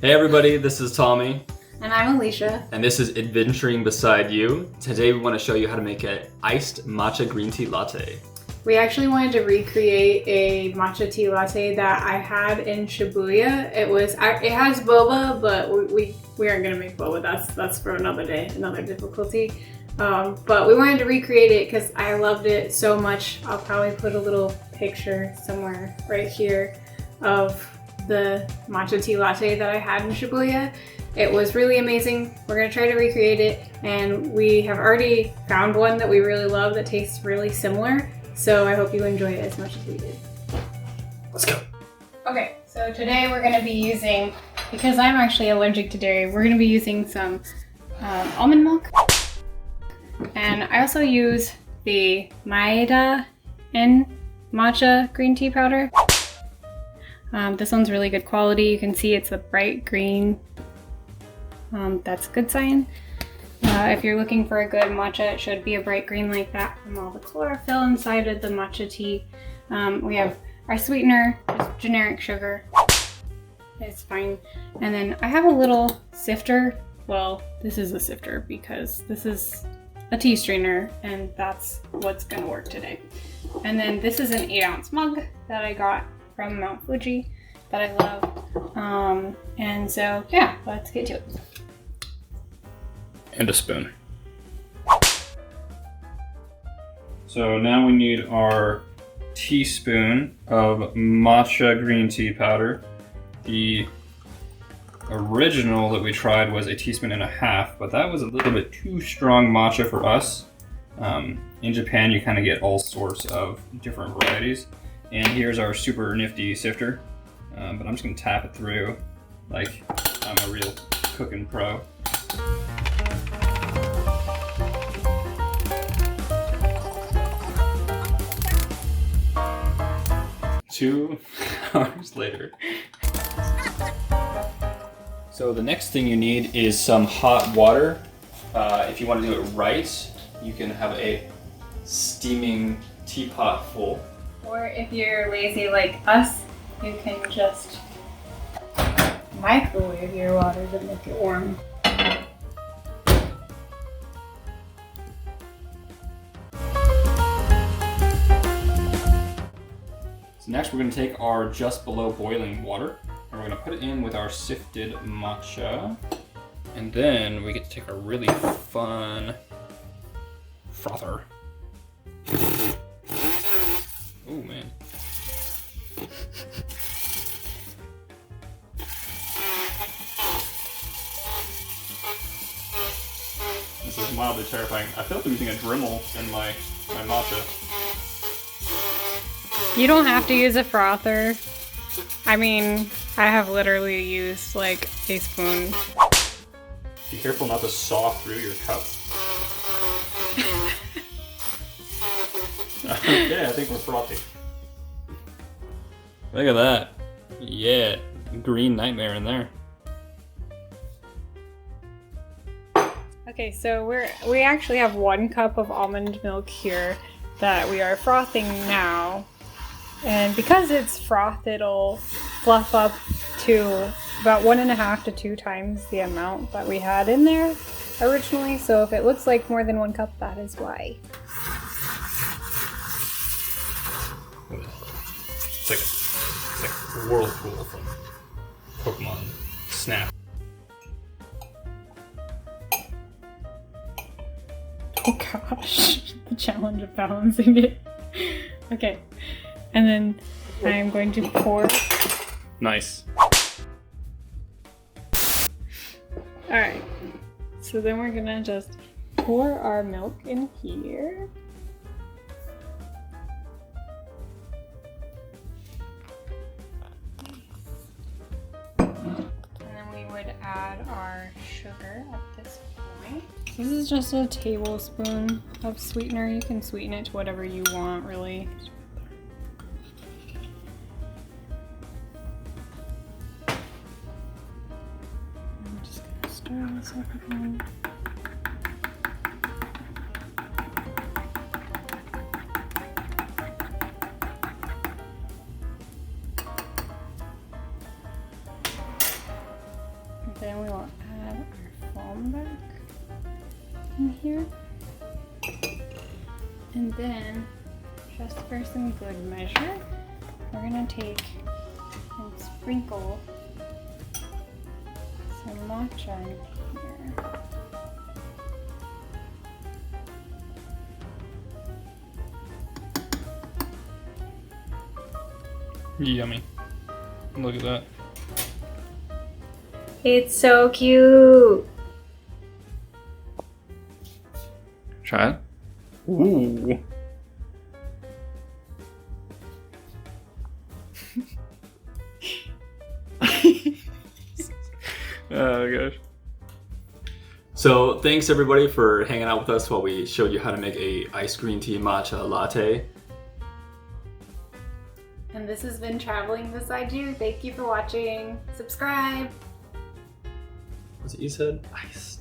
Hey everybody, this is Tommy. And I'm Alicia. And this is Adventuring Beside You. Today we want to show you how to make an iced matcha green tea latte. We actually wanted to recreate a matcha tea latte that I had in Shibuya. It has boba, but we aren't gonna make boba. That's for another day, another difficulty. But we wanted to recreate it because I loved it so much. I'll probably put a little picture somewhere right here of the matcha tea latte that I had in Shibuya. It was really amazing. We're gonna try to recreate it, and we have already found one that we really love that tastes really similar. So I hope you enjoy it as much as we did. Let's go. Okay, so today we're gonna be using, because I'm actually allergic to dairy, we're gonna be using some almond milk. And I also use the Maeda in matcha green tea powder. This one's really good quality. You can see it's a bright green. That's a good sign. If you're looking for a good matcha, it should be a bright green like that from all the chlorophyll inside of the matcha tea. We have our sweetener, just generic sugar. It's fine. And then I have a little sifter. Well, this is a sifter because this is a tea strainer, and that's what's gonna work today. And then this is an 8-ounce mug that I got from Mount Fuji that I love. And so, yeah, let's get to it. And a spoon. So now we need our teaspoon of matcha green tea powder. The original that we tried was a teaspoon and a half, but that was a little bit too strong matcha for us. In Japan, you kind of get all sorts of different varieties. And here's our super nifty sifter, but I'm just gonna tap it through like I'm a real cooking pro. Two hours later. So the next thing you need is some hot water. If you want to do it right, you can have a steaming teapot full. Or if you're lazy like us, you can just microwave your water to make it warm. So next we're going to take our just below boiling water, and we're going to put it in with our sifted matcha. And then we get to take a really fun frother. Oh man. This is mildly terrifying. I feel like I'm using a Dremel in my matcha. You don't have to use a frother. I mean, I have literally used like a spoon. Be careful not to saw through your cup. Okay, I think we're frothy. Look at that. Yeah, green nightmare in there. Okay, so we actually have 1 cup of almond milk here that we are frothing now. And because it's froth, it'll fluff up to about 1.5 to 2 times the amount that we had in there originally. So if it looks like more than 1 cup, that is why. It's like a whirlpool from Pokemon Snap. Oh gosh, the challenge of balancing it. Okay, and then I'm going to pour. Nice. Alright, so then we're gonna just pour our milk in here. Add our sugar at this point. This is just a tablespoon of sweetener. You can sweeten it to whatever you want, really. I'm just gonna stir this up again. Then we will add our foam back in here. And then, just for some good measure, we're gonna take and sprinkle some matcha in here. Yummy. Look at that. It's so cute. Try it. Ooh. Oh gosh. So thanks everybody for hanging out with us while we showed you how to make a iced green tea matcha latte. And this has been Traveling Beside You. Thank you for watching. Subscribe. What's it you said? Iced.